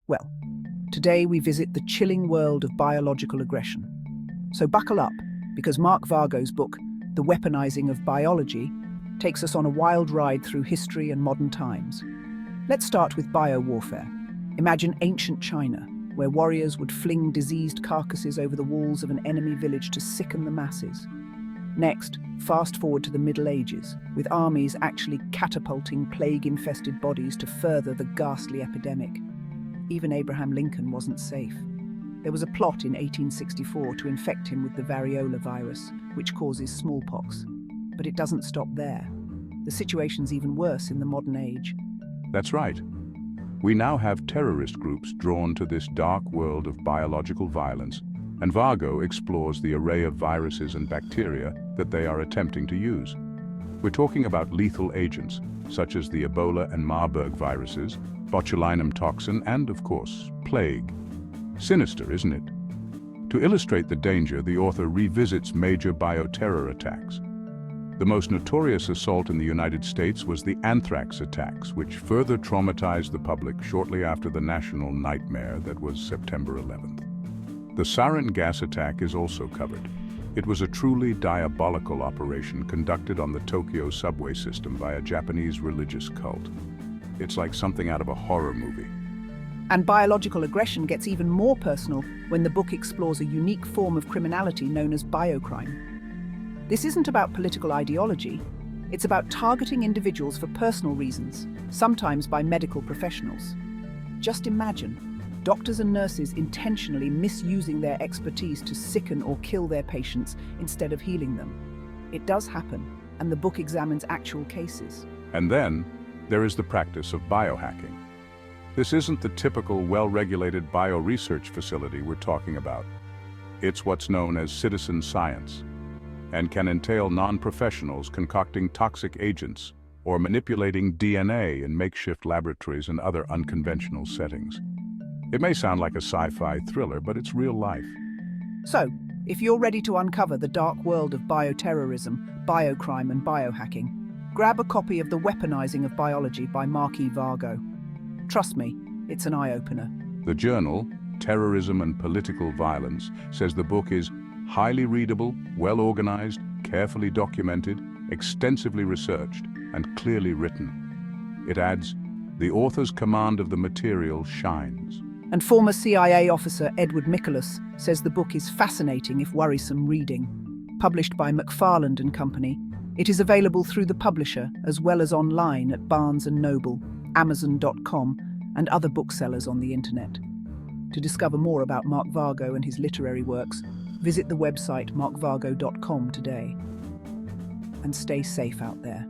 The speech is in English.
Well, today we visit the chilling world of biological aggression. So buckle up, because Marc Vargo's book, The Weaponizing of Biology, takes us on a wild ride through history and modern times. Let's start with biowarfare. Imagine ancient China, where warriors would fling diseased carcasses over the walls of an enemy village to sicken the masses. Next, fast forward to the Middle Ages, with armies actually catapulting plague-infested bodies to further the ghastly epidemic. Even Abraham Lincoln wasn't safe. There was a plot in 1864 to infect him with the variola virus, which causes smallpox. But it doesn't stop there. The situation's even worse in the modern age. That's right. We now have terrorist groups drawn to this dark world of biological violence, and Vargo explores the array of viruses and bacteria that they are attempting to use. We're talking about lethal agents, such as the Ebola and Marburg viruses, botulinum toxin, and, of course, plague. Sinister, isn't it? To illustrate the danger, the author revisits major bioterror attacks. The most notorious assault in the United States was the anthrax attacks, which further traumatized the public shortly after the national nightmare that was September 11th. The sarin gas attack is also covered. It was a truly diabolical operation conducted on the Tokyo subway system by a Japanese religious cult. It's like something out of a horror movie. And biological aggression gets even more personal when the book explores a unique form of criminality known as biocrime. This isn't about political ideology, it's about targeting individuals for personal reasons, sometimes by medical professionals. Just imagine, doctors and nurses intentionally misusing their expertise to sicken or kill their patients instead of healing them. It does happen, and the book examines actual cases. And then, there is the practice of biohacking. This isn't the typical well-regulated bio-research facility we're talking about. It's what's known as citizen science, and can entail non-professionals concocting toxic agents or manipulating DNA in makeshift laboratories and other unconventional settings. It may sound like a sci-fi thriller, but it's real life. So, if you're ready to uncover the dark world of bioterrorism, biocrime and biohacking, grab a copy of The Weaponizing of Biology by Marc E. Vargo. Trust me, it's an eye-opener. The journal, Terrorism and Political Violence, says the book is highly readable, well-organized, carefully documented, extensively researched, and clearly written. It adds, the author's command of the material shines. And former CIA officer Edward Nicholas says the book is fascinating if worrisome reading. Published by McFarland and Company, it is available through the publisher as well as online at Barnes & Noble, Amazon.com, and other booksellers on the internet. To discover more about Marc Vargo and his literary works, visit the website marcvargo.com today. And stay safe out there.